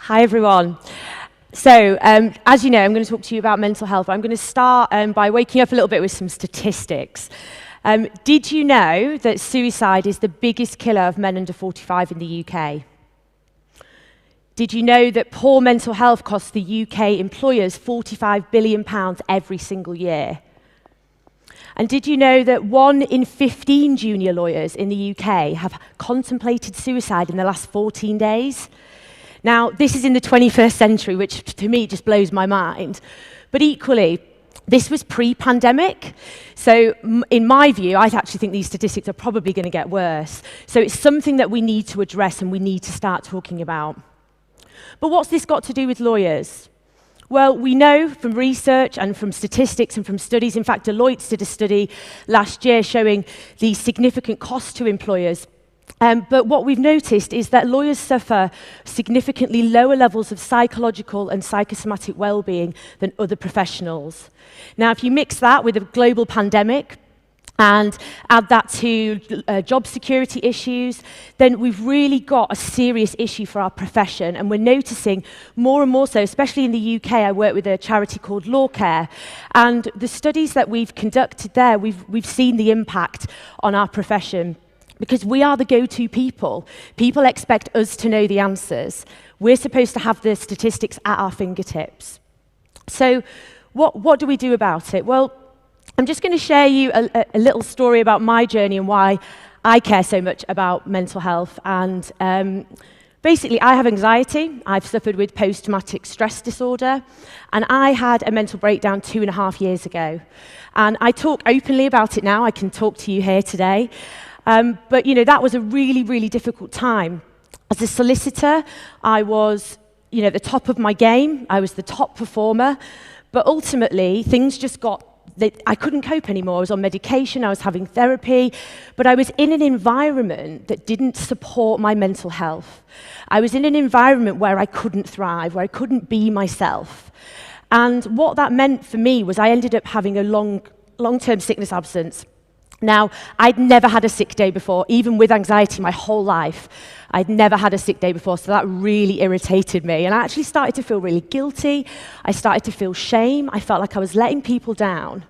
Hi, everyone. So, as you know, I'm going to talk to you about mental health. I'm going to start by waking up a little bit with some statistics. Did you know that suicide is the biggest killer of men under 45 in the UK? Did you know that poor mental health costs the UK employers £45 billion every single year? And did you know that 1 in 15 junior lawyers in the UK have contemplated suicide in the last 14 days? Now, this is in the 21st century, which to me just blows my mind. But equally, this was pre-pandemic. So in my view, I actually think these statistics are probably going to get worse. So it's something that we need to address and we need to start talking about. But what's this got to do with lawyers? Well, we know from research and from statistics and from studies, in fact, Deloitte did a study last year showing the significant cost to employers. But what we've noticed is that lawyers suffer significantly lower levels of psychological and psychosomatic well-being than other professionals. Now, if you mix that with a global pandemic and add that to job security issues, then we've really got a serious issue for our profession, and we're noticing more and more so, especially in the UK. I work with a charity called Law Care, and the studies that we've conducted there, we've seen the impact on our profession. Because we are the go-to people. People expect us to know the answers. We're supposed to have the statistics at our fingertips. So what do we do about it? Well, I'm just going to share you a little story about my journey and why I care so much about mental health. And basically, I have anxiety. I've suffered with post-traumatic stress disorder. And I had a mental breakdown 2.5 years ago. And I talk openly about it now. I can talk to you here today. But, you know, that was a really, really difficult time. As a solicitor, I was, at the top of my game. I was the top performer. But ultimately, things just I couldn't cope anymore. I was on medication, I was having therapy, but I was in an environment that didn't support my mental health. I was in an environment where I couldn't thrive, where I couldn't be myself. And what that meant for me was I ended up having a long-term sickness absence. Now, I'd never had a sick day before, even with anxiety my whole life. I'd never had a sick day before, so that really irritated me. And I actually started to feel really guilty. I started to feel shame. I felt like I was letting people down.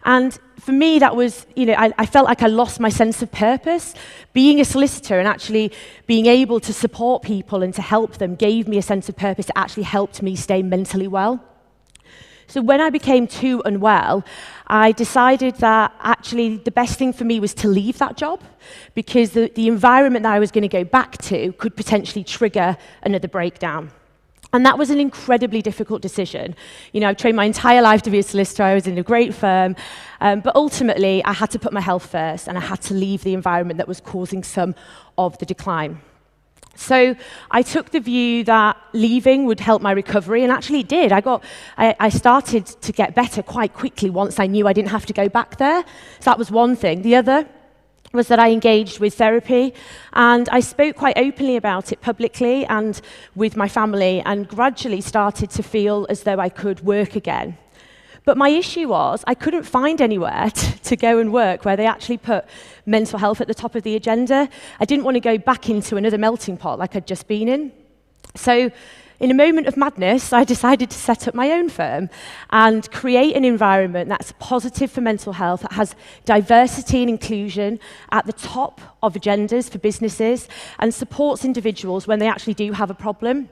And for me, that was, I felt like I lost my sense of purpose. Being a solicitor and actually being able to support people and to help them gave me a sense of purpose. It actually helped me stay mentally well. So when I became too unwell, I decided that actually the best thing for me was to leave that job because the environment that I was going to go back to could potentially trigger another breakdown. And that was an incredibly difficult decision. I've trained my entire life to be a solicitor. I was in a great firm. But ultimately, I had to put my health first, and I had to leave the environment that was causing some of the decline. So I took the view that leaving would help my recovery, and actually it did. I started to get better quite quickly once I knew I didn't have to go back there. So that was one thing. The other was that I engaged with therapy, and I spoke quite openly about it publicly and with my family, and gradually started to feel as though I could work again. But my issue was I couldn't find anywhere to go and work where they actually put mental health at the top of the agenda. I didn't want to go back into another melting pot like I'd just been in. So in a moment of madness, I decided to set up my own firm and create an environment that's positive for mental health, that has diversity and inclusion at the top of agendas for businesses and supports individuals when they actually do have a problem.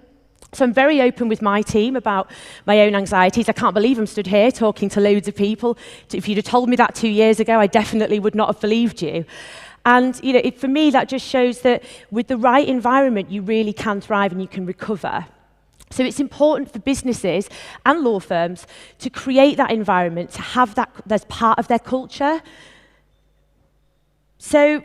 So I'm very open with my team about my own anxieties. I can't believe I'm stood here talking to loads of people. If you'd have told me that 2 years ago, I definitely would not have believed you. And for me, that just shows that with the right environment, you really can thrive and you can recover. So it's important for businesses and law firms to create that environment, to have that as part of their culture. So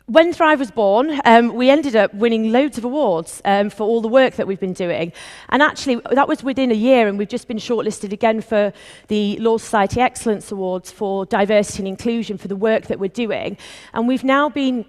when Thrive was born, we ended up winning loads of awards for all the work that we've been doing. And actually, that was within a year, and we've just been shortlisted again for the Law Society Excellence Awards for diversity and inclusion for the work that we're doing. And we've now been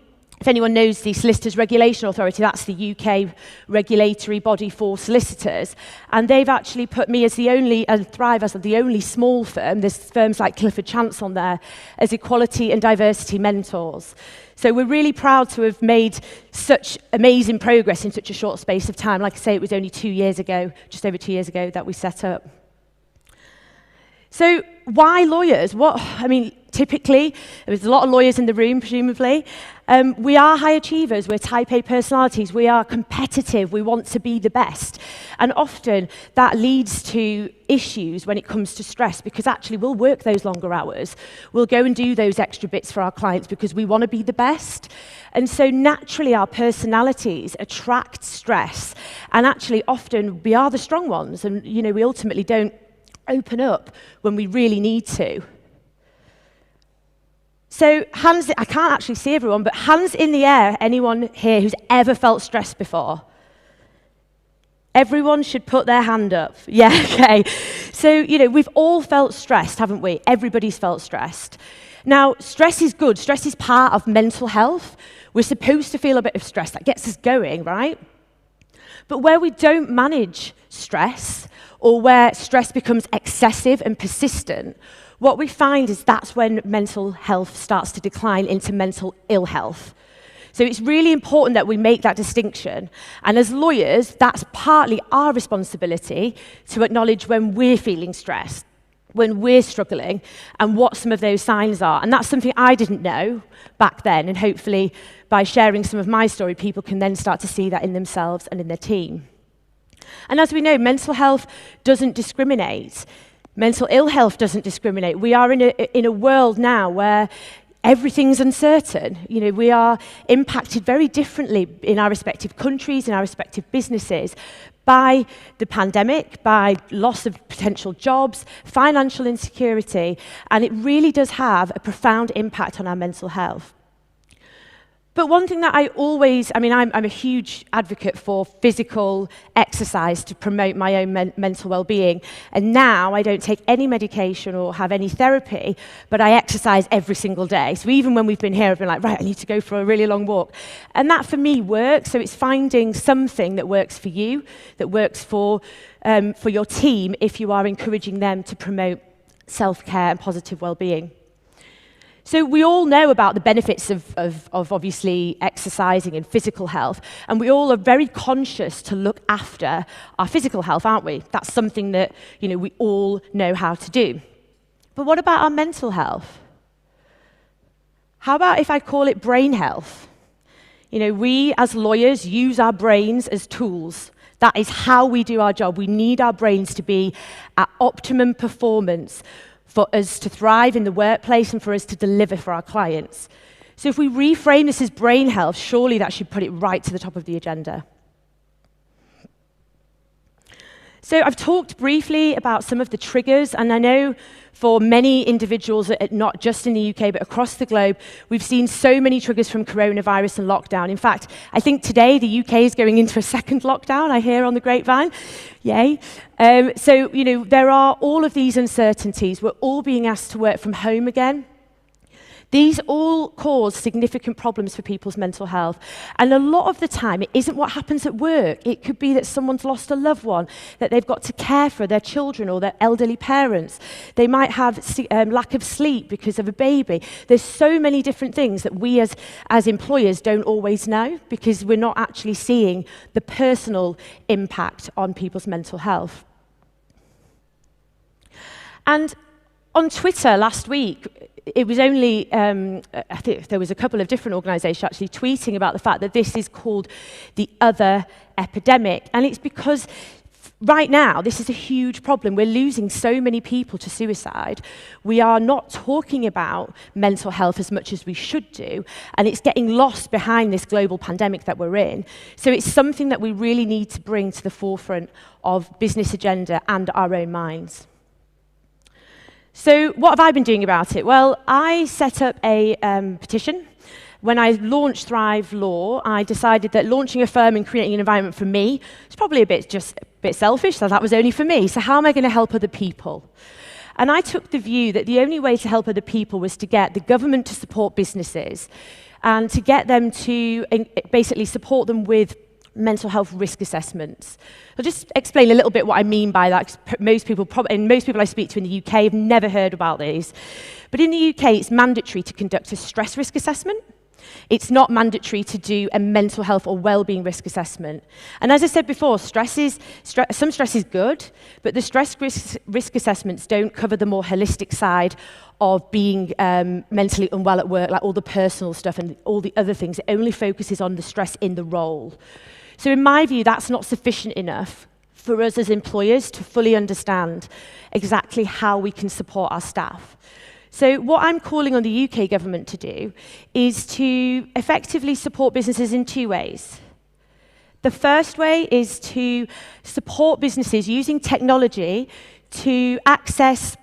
If anyone knows the Solicitors Regulation Authority, that's the UK regulatory body for solicitors. And they've actually put me as the only, and Thrive as the only small firm, there's firms like Clifford Chance on there, as equality and diversity mentors. So we're really proud to have made such amazing progress in such a short space of time. Like I say, it was only 2 years ago, just over 2 years ago, that we set up. So why lawyers? Typically, there's a lot of lawyers in the room, presumably. We are high achievers, we're type A personalities, we are competitive, we want to be the best. And often that leads to issues when it comes to stress, because actually we'll work those longer hours, we'll go and do those extra bits for our clients because we want to be the best. And so naturally our personalities attract stress, and actually often we are the strong ones, and we ultimately don't open up when we really need to. So hands, I can't actually see everyone, but hands in the air, anyone here who's ever felt stressed before? Everyone should put their hand up. Yeah, okay. So, we've all felt stressed, haven't we? Everybody's felt stressed. Now, stress is good. Stress is part of mental health. We're supposed to feel a bit of stress. That gets us going, right? But where we don't manage stress, or where stress becomes excessive and persistent, what we find is that's when mental health starts to decline into mental ill health. So it's really important that we make that distinction. And as lawyers, that's partly our responsibility to acknowledge when we're feeling stressed, when we're struggling, and what some of those signs are. And that's something I didn't know back then. And hopefully, by sharing some of my story, people can then start to see that in themselves and in their team. And as we know, mental health doesn't discriminate. Mental ill health doesn't discriminate. We are in a world now where everything's uncertain. We are impacted very differently in our respective countries, in our respective businesses, by the pandemic, by loss of potential jobs, financial insecurity, and it really does have a profound impact on our mental health. But one thing that I'm a huge advocate for physical exercise to promote my own mental well-being. And now I don't take any medication or have any therapy, but I exercise every single day. So even when we've been here, I've been like, right, I need to go for a really long walk. And that for me works. So it's finding something that works for you, that works for your team if you are encouraging them to promote self-care and positive well-being. So we all know about the benefits of obviously exercising and physical health, and we all are very conscious to look after our physical health, aren't we? That's something that we all know how to do. But what about our mental health? How about if I call it brain health? We as lawyers use our brains as tools. That is how we do our job. We need our brains to be at optimum performance for us to thrive in the workplace and for us to deliver for our clients. So if we reframe this as brain health, surely that should put it right to the top of the agenda. So I've talked briefly about some of the triggers, and I know for many individuals, not just in the UK, but across the globe, we've seen so many triggers from coronavirus and lockdown. In fact, I think today the UK is going into a second lockdown, I hear on the grapevine. Yay. So, there are all of these uncertainties. We're all being asked to work from home again. These all cause significant problems for people's mental health. And a lot of the time, it isn't what happens at work. It could be that someone's lost a loved one, that they've got to care for their children or their elderly parents. They might have lack of sleep because of a baby. There's so many different things that we as employers don't always know, because we're not actually seeing the personal impact on people's mental health. And on Twitter last week, it was only, I think there was a couple of different organisations actually tweeting about the fact that this is called the Other Epidemic. And it's because right now, this is a huge problem. We're losing so many people to suicide. We are not talking about mental health as much as we should do, and it's getting lost behind this global pandemic that we're in. So it's something that we really need to bring to the forefront of business agenda and our own minds. So what have I been doing about it? Well, I set up a petition. When I launched Thrive Law, I decided that launching a firm and creating an environment for me is probably a bit selfish, so that was only for me. So how am I going to help other people? And I took the view that the only way to help other people was to get the government to support businesses. and to get them to basically support them with mental health risk assessments. I'll just explain a little bit what I mean by that, 'cause most people I speak to in the UK have never heard about these. But in the UK, it's mandatory to conduct a stress risk assessment. It's not mandatory to do a mental health or wellbeing risk assessment. And as I said before, some stress is good, but the stress risk assessments don't cover the more holistic side of being mentally unwell at work, like all the personal stuff and all the other things. It only focuses on the stress in the role. So in my view, that's not sufficient enough for us as employers to fully understand exactly how we can support our staff. So what I'm calling on the UK government to do is to effectively support businesses in two ways. The first way is to support businesses using technology to access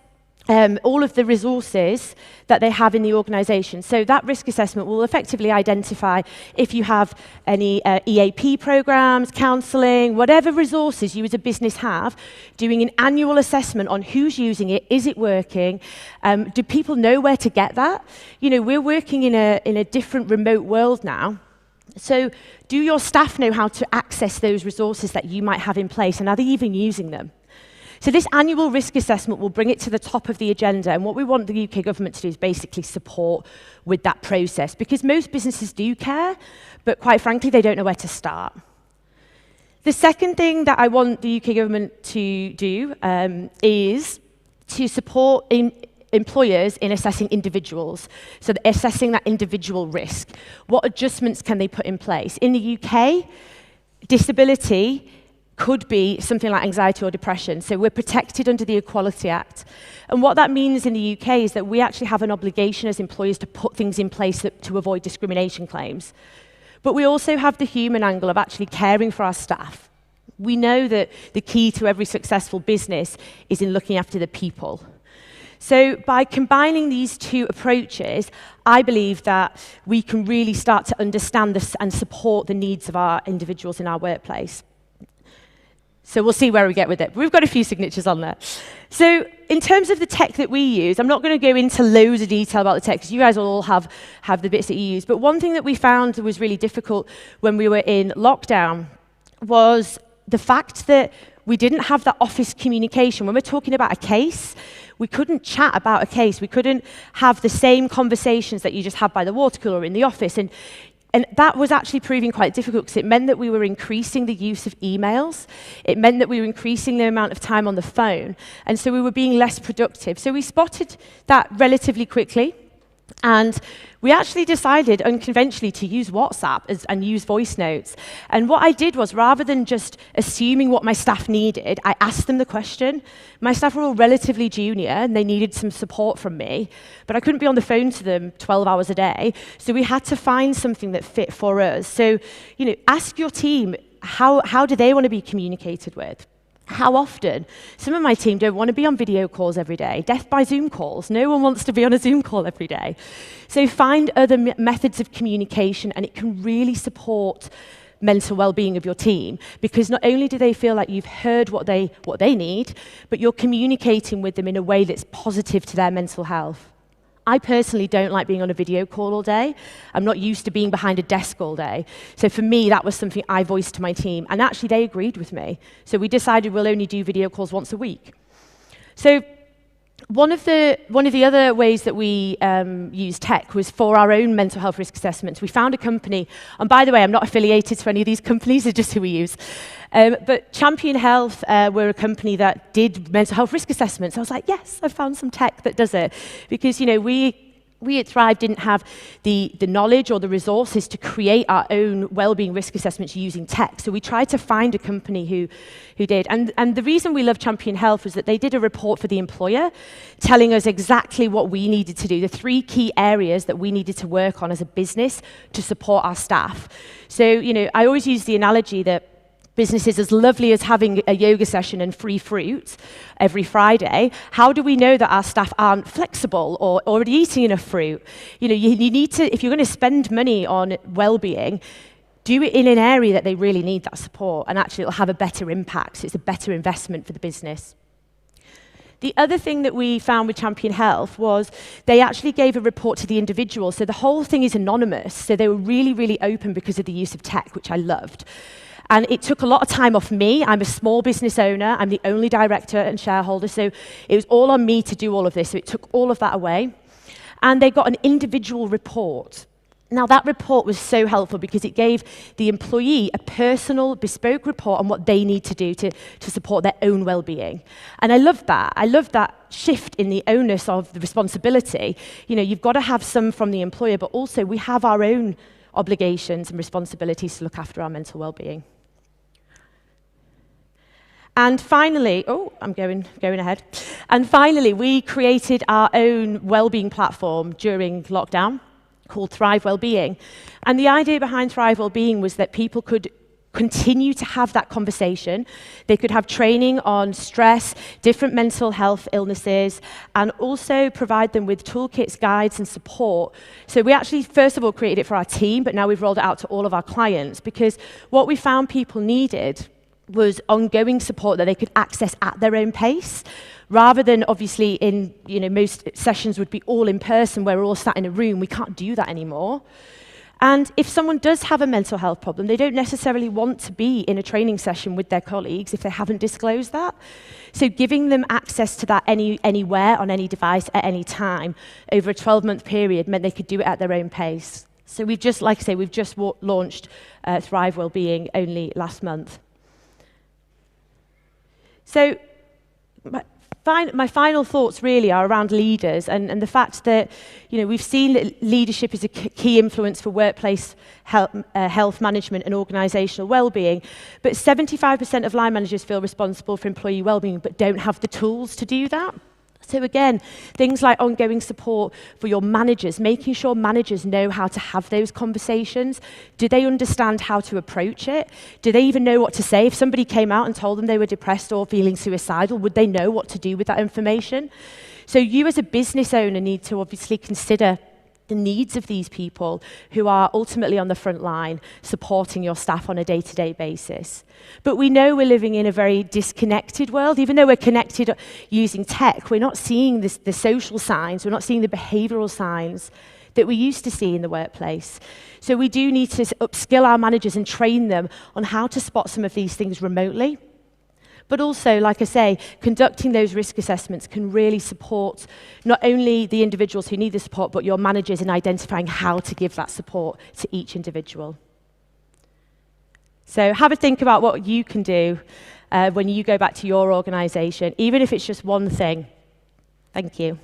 all of the resources that they have in the organisation. So that risk assessment will effectively identify if you have any EAP programs, counselling, whatever resources you as a business have, doing an annual assessment on who's using it, is it working, do people know where to get that? You know, we're working in a different remote world now. So do your staff know how to access those resources that you might have in place, and are they even using them? So this annual risk assessment will bring it to the top of the agenda, and what we want the UK government to do is basically support with that process, because most businesses do care, but quite frankly, they don't know where to start. The second thing that I want the UK government to do is to support employers in assessing individuals, so assessing that individual risk. What adjustments can they put in place? In the UK, disability could be something like anxiety or depression. So we're protected under the Equality Act. And what that means in the UK is that we actually have an obligation as employers to put things in place to avoid discrimination claims. But we also have the human angle of actually caring for our staff. We know that the key to every successful business is in looking after the people. So by combining these two approaches, I believe that we can really start to understand this and support the needs of our individuals in our workplace. So we'll see where we get with it. We've got a few signatures on there. So in terms of the tech that we use, I'm not going to go into loads of detail about the tech, because you guys all have the bits that you use. But one thing that we found was really difficult when we were in lockdown was the fact that we didn't have that office communication. When we're talking about a case, we couldn't chat about a case. We couldn't have the same conversations that you just had by the water cooler in the office. And that was actually proving quite difficult, because it meant that we were increasing the use of emails. It meant that we were increasing the amount of time on the phone. And so we were being less productive. So we spotted that relatively quickly. And we actually decided unconventionally to use WhatsApp and use voice notes. And what I did was, rather than just assuming what my staff needed, I asked them the question. My staff were all relatively junior and they needed some support from me, but I couldn't be on the phone to them 12 hours a day. So we had to find something that fit for us. So, you know, ask your team, how do they want to be communicated with? How often? Some of my team don't want to be on video calls every day. Death by Zoom calls. No one wants to be on a Zoom call every day. So find other methods of communication, and it can really support mental well-being of your team, because not only do they feel like you've heard what they need, but you're communicating with them in a way that's positive to their mental health. I personally don't like being on a video call all day. I'm not used to being behind a desk all day. So for me, that was something I voiced to my team, and actually they agreed with me. So we decided we'll only do video calls once a week. So one of the other ways that we used tech was for our own mental health risk assessments. We found a company, and by the way, I'm not affiliated to any of these companies, it's just who we use. But Champion Health were a company that did mental health risk assessments. I was like, yes, I found some tech that does it. Because, you know, we at Thrive didn't have the knowledge or the resources to create our own wellbeing risk assessments using tech. So we tried to find a company who did. And the reason we love Champion Health was that they did a report for the employer telling us exactly what we needed to do, the 3 key areas that we needed to work on as a business to support our staff. So, you know, I always use the analogy that businesses, as lovely as having a yoga session and free fruit every Friday, how do we know that our staff aren't flexible or already eating enough fruit? You know, you need to, if you're going to spend money on well-being, do it in an area that they really need that support, and actually it'll have a better impact. It's a better investment for the business. The other thing that we found with Champion Health was they actually gave a report to the individual. So the whole thing is anonymous. So they were really, really open because of the use of tech, which I loved. And it took a lot of time off me. I'm a small business owner. I'm the only director and shareholder. So it was all on me to do all of this. So it took all of that away. And they got an individual report. Now, that report was so helpful because it gave the employee a personal, bespoke report on what they need to do to support their own well-being. And I love that. I love that shift in the onus of the responsibility. You know, you've got to have some from the employer, but also we have our own obligations and responsibilities to look after our mental well-being. And finally, I'm going ahead. And finally, we created our own well-being platform during lockdown, called Thrive Wellbeing. And the idea behind Thrive Wellbeing was that people could continue to have that conversation. They could have training on stress, different mental health illnesses, and also provide them with toolkits, guides, and support. So we actually, first of all, created it for our team, but now we've rolled it out to all of our clients, because what we found people needed was ongoing support that they could access at their own pace, rather than obviously in, most sessions would be all in person where we're all sat in a room. We can't do that anymore. And if someone does have a mental health problem, they don't necessarily want to be in a training session with their colleagues if they haven't disclosed that. So giving them access to that anywhere, on any device, at any time, over a 12-month period meant they could do it at their own pace. So we've just, like I say, we've just launched Thrive Wellbeing only last month. So my final thoughts really are around leaders and the fact that, we've seen that leadership is a key influence for workplace health management and organisational well-being, but 75% of line managers feel responsible for employee well-being but don't have the tools to do that. So again, things like ongoing support for your managers, making sure managers know how to have those conversations. Do they understand how to approach it? Do they even know what to say? If somebody came out and told them they were depressed or feeling suicidal, would they know what to do with that information? So you as a business owner need to obviously consider the needs of these people who are ultimately on the front line supporting your staff on a day-to-day basis. But we know we're living in a very disconnected world. Even though we're connected using tech, we're not seeing the social signs, we're not seeing the behavioural signs that we used to see in the workplace. So we do need to upskill our managers and train them on how to spot some of these things remotely. But also, like I say, conducting those risk assessments can really support not only the individuals who need the support, but your managers in identifying how to give that support to each individual. So have a think about what you can do when you go back to your organisation, even if it's just one thing. Thank you.